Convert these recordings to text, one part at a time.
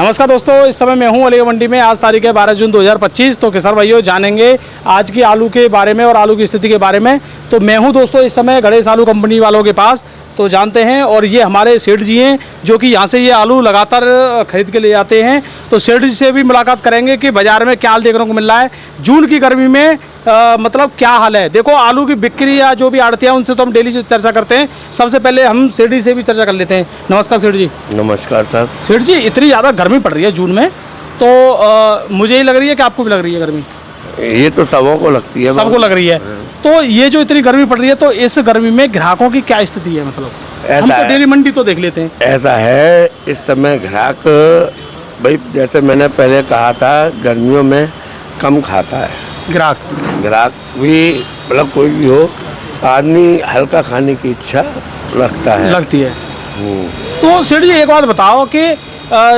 नमस्कार दोस्तों, इस समय मैं हूं अलीगढ़ मंडी में। आज तारीख है 12 जून 2025। तो किसान भाइयों, जानेंगे आज की आलू के बारे में और आलू की स्थिति के बारे में। तो मैं हूं दोस्तों इस समय गणेश आलू कंपनी वालों के पास, तो जानते हैं। और ये हमारे सेठ जी हैं जो कि यहाँ से ये आलू लगातार खरीद के ले जाते हैं। तो सेठ जी से भी मुलाकात करेंगे कि बाज़ार में क्या हाल देखने को मिल रहा है जून की गर्मी में। मतलब क्या हाल है। देखो, आलू की बिक्री या जो भी आड़तियाँ उनसे तो हम डेली चर्चा करते हैं। सबसे पहले हम सेठ जी से भी चर्चा कर लेते हैं। नमस्कार सेठ जी। नमस्कार सर। सेठ जी, इतनी ज़्यादा गर्मी पड़ रही है जून में, तो मुझे ही लग रही है कि आपको भी लग रही है गर्मी? ये तो सबों को लगती है, सबको लग रही है। तो ये जो इतनी गर्मी पड़ रही है, तो इस गर्मी में ग्राहकों की क्या स्थिति है? मतलब हम तो डेली मंडी तो देख लेते हैं। ऐसा है, इस समय ग्राहक भाई, जैसे मैंने पहले कहा था, गर्मियों में कम खाता है ग्राहक भी। मतलब कोई भी हो, आदमी हल्का खाने की इच्छा लगती है। तो सेठ जी, एक बात बताओ कि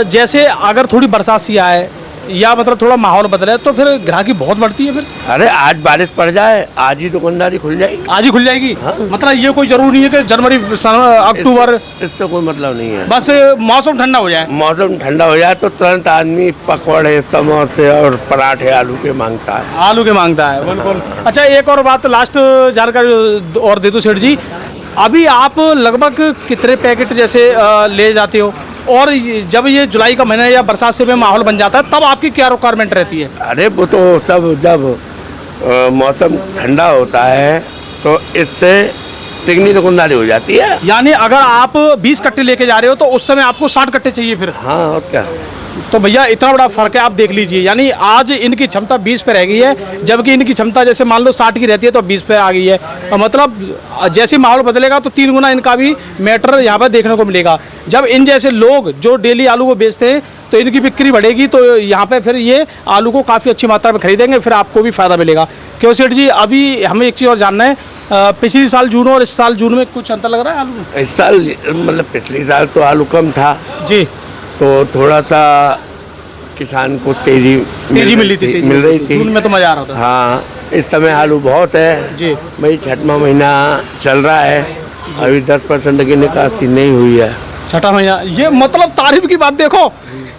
जैसे अगर थोड़ी बरसात सी आए या मतलब थोड़ा माहौल बदले, तो फिर ग्राहकी बहुत बढ़ती है फिर? अरे आज बारिश पड़ जाए, आज ही दुकानदारी खुल जाएगी। आज ही खुल जाएगी? हाँ। मतलब ये कोई जरूरी नहीं है कि जनवरी अक्टूबर, इससे कोई मतलब नहीं है। बस मौसम ठंडा हो जाए। मौसम ठंडा हो जाए तो तुरंत आदमी पकौड़े, समोसे और पराठे आलू के मांगता है। बिल्कुल। अच्छा, एक और बात, लास्ट जानकारी और दे दो सेठ जी। अभी आप लगभग कितने पैकेट जैसे ले जाते हो, और जब ये जुलाई का महीना या बरसात से में माहौल बन जाता है, तब आपकी क्या रिक्वायरमेंट रहती है? अरे वो तो सब जब मौसम ठंडा होता है तो इससे तिगनी दुकानदारी हो जाती है। यानी अगर आप 20 कट्टे लेके जा रहे हो तो उस समय आपको 60 कट्टे चाहिए फिर? हाँ, और क्या। तो भैया, इतना बड़ा फर्क है, आप देख लीजिए। यानी आज इनकी क्षमता 20 पे रह गई है, जबकि इनकी क्षमता जैसे मान लो 60 की रहती है तो 20 पे आ गई है। मतलब जैसे माहौल बदलेगा तो 3 गुना इनका भी मैटर यहाँ पर देखने को मिलेगा। जब इन जैसे लोग जो डेली आलू को बेचते हैं तो इनकी बिक्री बढ़ेगी, तो यहाँ पे फिर ये आलू को काफ़ी अच्छी मात्रा में खरीदेंगे, फिर आपको भी फ़ायदा मिलेगा। क्यों सेठ जी, अभी हमें एक चीज़ और जानना है, पिछले साल जून और इस साल जून में कुछ अंतर लग रहा है आलू में? इस साल मतलब पिछले साल तो आलू कम था जी, तो थोड़ा सा किसान को तेजी मिल रही थी। जून में तो मज़ा आ रहा था। हाँ, इस समय आलू बहुत है जी भाई। 6वां महीना चल रहा है, अभी 10% की निकासी नहीं हुई है। 6वां महीना, ये मतलब तारीफ की बात। देखो,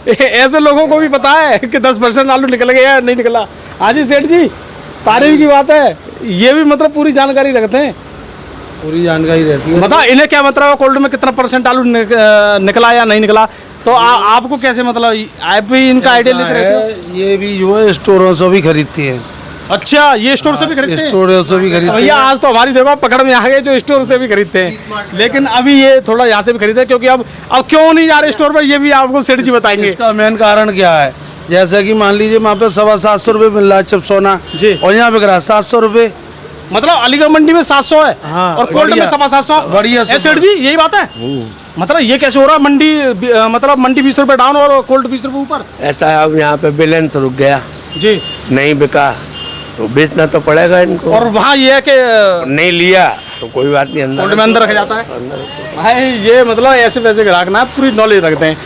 ऐसे लोगों को भी पता है कि 10% आलू निकल गया नहीं निकला। हाँ जी सेठ जी, तारीफ की बात है। ये भी मतलब पूरी जानकारी रखते हैं? पूरी जानकारी रहती है। बता, इन्हें क्या मतलब कोल्ड में कितना परसेंट आलू निकला या नहीं निकला? तो आपको कैसे, मतलब आप भी इनका आइडिया लेते रहते हो? ये भी जो है स्टोरों से भी खरीदती है। अच्छा, ये स्टोर से भी खरीदते हैं? स्टोरों से भी खरीदते हैं। भैया, आज तो हमारी देखो पकड़ में आ गए जो स्टोर से भी खरीदते हैं, लेकिन अभी ये थोड़ा यहाँ से भी खरीदते हैं। क्योंकि अब क्यों नहीं जा रहे स्टोर पर, ये भी आपको सेठ जी बताएंगे। इसका मेन कारण क्या है? जैसे कि मान लीजिए वहाँ पे 750 रुपये मिल रहा है चिपसोना जी, और यहाँ बिक रहा है 700 रुपये। मतलब अलीगढ़ मंडी में 700 है। हाँ, और कोल्ड में 750। बढ़िया सेठ जी, यही बात है? मतलब ये कैसे हो रहा है? मंडी मतलब मंडी 20 रुपये डाउन और कोल्ड 20 रुपये ऊपर? ऐसा है, अब यहाँ पे बैलेंस रुक गया जी, नहीं बिका तो बेचना तो पड़ेगा इनको। और वहाँ ये है कि नहीं लिया तो कोई बात नहीं, कोल्ड में अंदर रखा जाता है। भाई, ये मतलब ऐसे वैसे ग्राहक ना पूरी नॉलेज रखते हैं।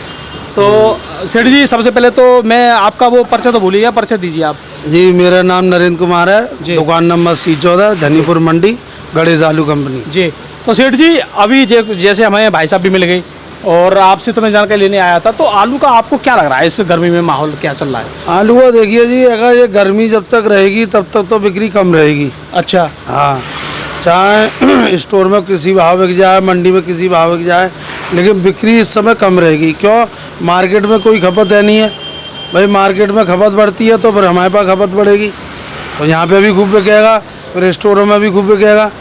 तो सेठ जी, सबसे पहले तो मैं आपका वो पर्चा तो भूलिएगा, पर्चा दीजिए आप। जी, मेरा नाम नरेंद्र कुमार है, दुकान नंबर C14, धनीपुर मंडी, गणेश आलू कंपनी जी। तो सेठ जी, अभी जैसे हमें भाई साहब भी मिल गई और आपसे तो मैं जानकारी लेने आया था, तो आलू का आपको क्या लग रहा है? इस गर्मी में माहौल क्या चल रहा है? आलू का देखिए जी, अगर ये गर्मी जब तक रहेगी तब तक तो बिक्री कम रहेगी। अच्छा। हाँ, चाहे स्टोर में किसी भाव बिक जाए, मंडी में किसी भाव बिक जाए, लेकिन बिक्री इस समय कम रहेगी। क्यों? मार्केट में कोई खपत है नहीं है भाई। मार्केट में खपत बढ़ती है तो फिर हमारे पास खपत बढ़ेगी, तो यहाँ पे भी खूब बिकेगा, फिर स्टोरों में भी खूब बिकेगा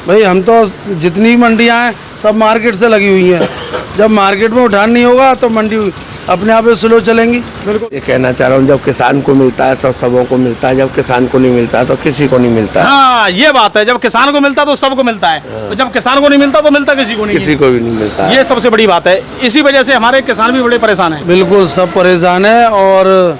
भाई। हम तो जितनी मंडियाँ हैं सब मार्केट से लगी हुई हैं। जब मार्केट में उठान नहीं होगा तो मंडी अपने आप स्लो चलेंगी। बिल्कुल, ये कहना चाह रहा हूँ, जब किसान को मिलता है तो सबों को मिलता है, जब किसान को नहीं मिलता है तो किसी को नहीं मिलता है। हाँ, ये बात है। जब किसान को मिलता है तो सबको मिलता है, और जब किसान को नहीं मिलता तो मिलता किसी को नहीं। किसी को भी नहीं मिलता है। ये सबसे बड़ी बात है। इसी वजह से हमारे किसान भी बड़े परेशान हैं। बिल्कुल, सब परेशान है। और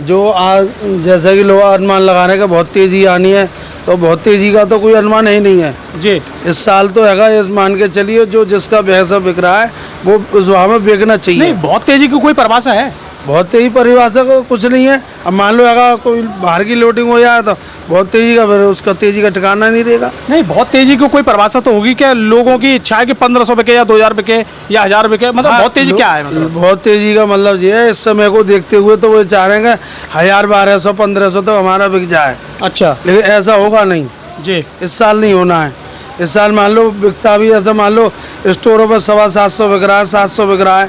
जो आज जैसा कि लोग अनुमान लगाने का बहुत तेज़ी आनी है, तो बहुत तेज़ी का तो कोई अनुमान ही नहीं है जी। इस साल तो हैगा, इस मान के चलिए जो जिसका भैंसा बिक रहा है वो उस भाव में बिकना चाहिए। नहीं, बहुत तेजी की कोई परिभाषा है? बहुत तेजी परिभाषा को कुछ नहीं है। अब मान लो अगर कोई बाहर की लोडिंग हो जाए तो बहुत तेजी का, फिर उसका तेजी का ठिकाना नहीं रहेगा। नहीं, बहुत तेजी की कोई परिभाषा तो होगी क्या? लोगों की इच्छा है कि 1500 बिके या 2000 बिके या 1000 बिके, मतलब बहुत तेजी क्या है? मतलब बहुत तेजी का मतलब ये है, इस समय को देखते हुए तो वो चाह रहे हैं 1000, 1200, 1500 तो हमारा बिक जाए। अच्छा लेकिन ऐसा होगा नहीं, जी। इस साल नहीं होना है। इस साल मान लो बिकता भी ऐसा, मान लो स्टोरों पर 750 बिक रहा है, 700 बिक रहा है,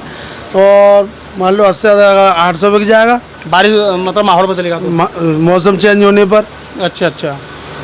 तो मान लो 80 800 बिक जाएगा। बारिश मतलब माहौल बदलेगा तो। मौसम चेंज होने पर। अच्छा अच्छा,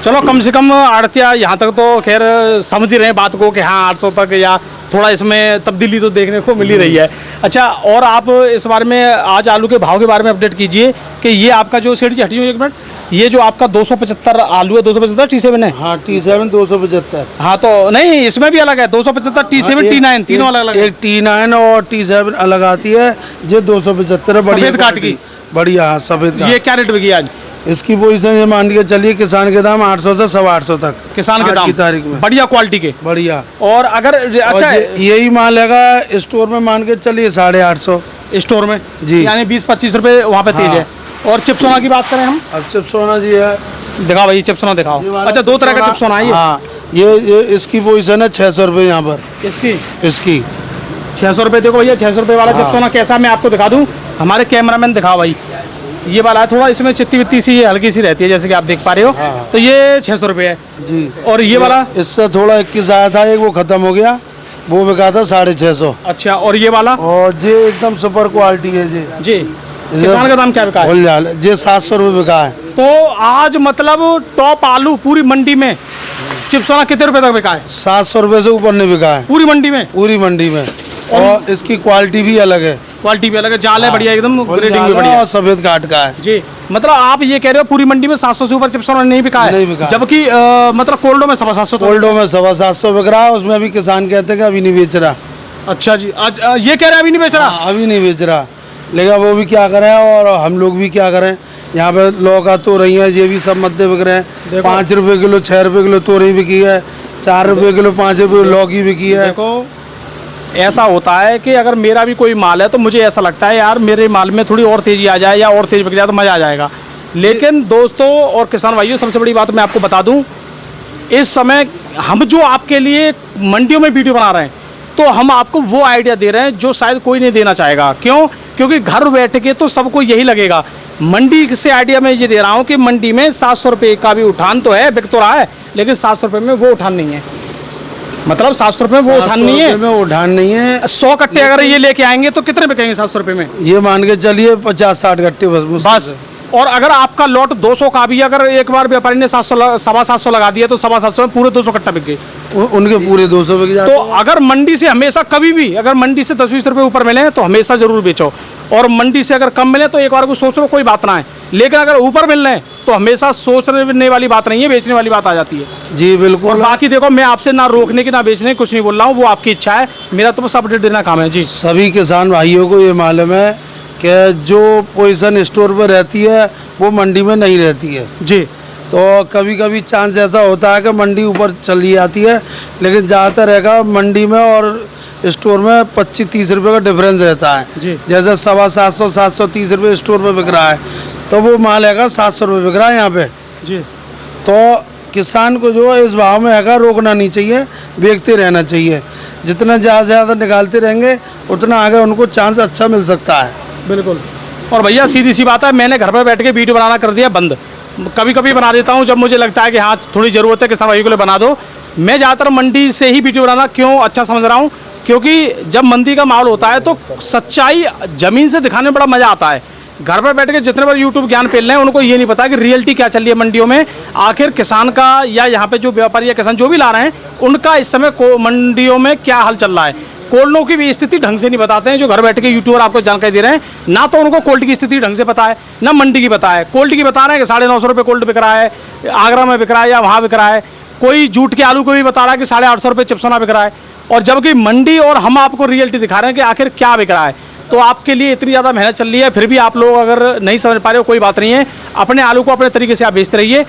चलो कम से कम आड़तिया यहाँ तक तो खैर समझ ही रहे हैं बात को कि हाँ 800 तक या थोड़ा इसमें तब्दीली तो देखने को मिल ही रही है। अच्छा, और आप इस बारे में आज आलू के भाव के बारे में अपडेट कीजिए कि ये आपका जो सेठ जी, हटिए एक मिनट, ये जो आपका 275 आलू है, 275 T7 है? हाँ, T7 275। हाँ तो नहीं, इसमें भी अलग है 275 T7 T9 तीनों अलग अलग है। एक T9 और T7 अलग आती है, ये 275 है। बढ़िया सफेद काट की, बढ़िया। हाँ, सफेद काट। ये क्या रेट बिकी आज? इसकी पोजीशन ये मान के चलिए, किसान के दाम 800 से 850 तक, किसान के आज दाम की तारीख में, बढ़िया क्वालिटी के। बढ़िया। और अगर अच्छा यही माल है स्टोर में मान के चलिए 850 स्टोर में जी, यानी 20-25 रुपए वहाँ पे तेज है। और चिप्सोना की बात करें हम, अब चिप्सोना जी है, दिखाओ भाई चिप्सोना दिखाओ। अच्छा, दो तरह का चिप्सोना है ये? हाँ, ये इसकी पोजीशन है 600 रुपये यहाँ पर। इसकी 600 रुपये। देखो भैया 600 रुपये वाला चिप्सोना कैसा, मैं आपको दिखा दूँ, हमारे कैमरामैन दिखाओ भाई। ये वाला है, थोड़ा इसमें चित्ती वित्ती सी हल्की सी रहती है जैसे कि आप देख पा रहे हो। तो ये 600 रुपये है जी। और ये वाला इससे थोड़ा 21 आया था, एक वो खत्म हो गया, वो बिका था 650। अच्छा, और ये वाला? और ये एकदम सुपर क्वालिटी है जी। जी, किसान का दाम क्या बिका है? ये 700 रुपये बिका है। तो आज मतलब टॉप आलू पूरी मंडी में चिप्सोना कितने रुपए तक बिका है? 700 रुपये से ऊपर नहीं बिका है पूरी मंडी में? पूरी मंडी में। और इसकी क्वालिटी भी अलग है, क्वालिटी भी अलग है, जाल है बढ़िया, एकदम ग्रेडिंग भी बढ़िया और सफेद काट का है जी। मतलब आप ये कह रहे हो पूरी मंडी में 700 से ऊपर चिप्सोना नहीं बिका है? नहीं बिका। जबकि मतलब कोल्डो में 750 कोल्डो में 750 बिक रहा है, उसमें अभी किसान कहते हैं कि अभी नहीं बेच रहा। अच्छा जी, आज ये कह रहे हैं अभी नहीं बेच रहा? अभी नहीं बेच रहा, लेकिन वो भी क्या करें और हम लोग भी क्या करें। यहाँ पे लौका तो रही है, ये भी सब मध्य बिक रहे हैं। 5 रुपये किलो, 6 रुपये किलो तोरई बिकी है, 4 रुपये किलो, 5 रुपये लौकी बिकी है। देखो ऐसा होता है कि अगर मेरा भी कोई माल है तो मुझे ऐसा लगता है यार मेरे माल में थोड़ी और तेज़ी आ जाए या और तेज़ बिक जाए तो मज़ा आ जाएगा। लेकिन दोस्तों और किसान भाइयों, सबसे बड़ी बात मैं आपको बता दूं, इस समय हम जो आपके लिए मंडियों में वीडियो बना रहे हैं तो हम आपको वो आइडिया दे रहे हैं जो शायद कोई नहीं देना चाहेगा। क्यों? क्योंकि घर बैठ के तो सबको यही लगेगा। मंडी से आइडिया मैं ये दे रहा हूँ कि मंडी में 700 रुपये का भी उठान तो है, बिक तो रहा है, लेकिन 700 रुपये में वो उठान नहीं है। मतलब 700 रुपये में वो उठान नहीं है, उठान नहीं है। 100 कट्टे अगर ये लेके आएंगे तो कितने बिकेंगे 700 रुपये में? ये मान के चलिए 50-60 कट्टे बस। और अगर आपका लॉट 200 का भी, अगर एक बार व्यापारी ने 700 लगा दिया तो 750 में पूरे 200 कट्टा बिक गए, उनके पूरे 200 बिक जाते। तो अगर मंडी से हमेशा कभी भी अगर मंडी से 10-20 रुपये ऊपर मिले तो हमेशा जरूर बेचो, और मंडी से अगर कम मिले तो एक बार को सोच लो, कोई बात ना है। लेकिन अगर ऊपर मिल रहे हैं तो हमेशा सोचने वाली बात नहीं है, बेचने वाली बात आ जाती है जी। बिल्कुल। और बाकी देखो, मैं आपसे ना रोकने की ना बेचने की कुछ नहीं बोल रहा हूँ, वो आपकी इच्छा है, मेरा तो बस अपडेट देना काम है जी। सभी किसान भाइयों को ये मालूम है कि जो पोजीशन स्टोर पर रहती है वो मंडी में नहीं रहती है जी। तो कभी कभी चांस ऐसा होता है कि मंडी ऊपर चली जाती है, लेकिन ज़्यादातर रहेगा मंडी में और स्टोर में 25-30 रुपये का डिफरेंस रहता है जी। जैसे 750, 730 रुपये स्टोर में बिक रहा है, तो वो माल हैगा 700 रुपये बिक रहा है यहाँ पे जी। तो किसान को जो है इस भाव में हैगा रोकना नहीं चाहिए, बेचते रहना चाहिए। जितना ज़्यादा से ज़्यादा निकालते रहेंगे उतना आगे उनको चांस अच्छा मिल सकता है। बिल्कुल। और भैया सीधी सी बात है, मैंने घर पर बैठ के वीडियो बनाना कर दिया बंद। कभी कभी बना देता हूँ जब मुझे लगता है कि हाँ थोड़ी ज़रूरत है किसान भाइयों के लिए बना दो। मैं ज़्यादातर मंडी से ही वीडियो बनाना क्यों अच्छा समझ रहा हूँ, क्योंकि जब मंडी का माहौल होता है तो सच्चाई ज़मीन से दिखाने में बड़ा मज़ा आता है। घर पर बैठ के जितने बार यूट्यूब ज्ञान फैल रहे हैं उनको ये नहीं पता कि रियलिटी क्या चल रही है मंडियों में, आखिर किसान का या यहाँ पे जो व्यापारी या किसान जो भी ला रहे हैं उनका इस समय मंडियों में क्या हाल चल रहा है। कोल्डों की भी स्थिति ढंग से नहीं बताते हैं जो घर बैठ के यूट्यूबर आपको जानकारी दे रहे हैं, ना तो उनको कोल्ड की स्थिति ढंग से पता है ना मंडी की पता है। कोल्ड की बता रहे हैं कि 950 रुपये कोल्ड बिक रहा है, आगरा में बिक रहा है या वहाँ बिक रहा है। कोई जूट के आलू को भी बता रहा है कि 850 रुपये चिप्सोना बिक रहा है, और जबकि मंडी और हम आपको रियलिटी दिखा रहे हैं कि आखिर क्या बिक रहा है। तो आपके लिए इतनी ज़्यादा मेहनत चल रही है, फिर भी आप लोग अगर नहीं समझ पा रहे हो कोई बात नहीं है, अपने आलू को अपने तरीके से आप बेचते रहिए।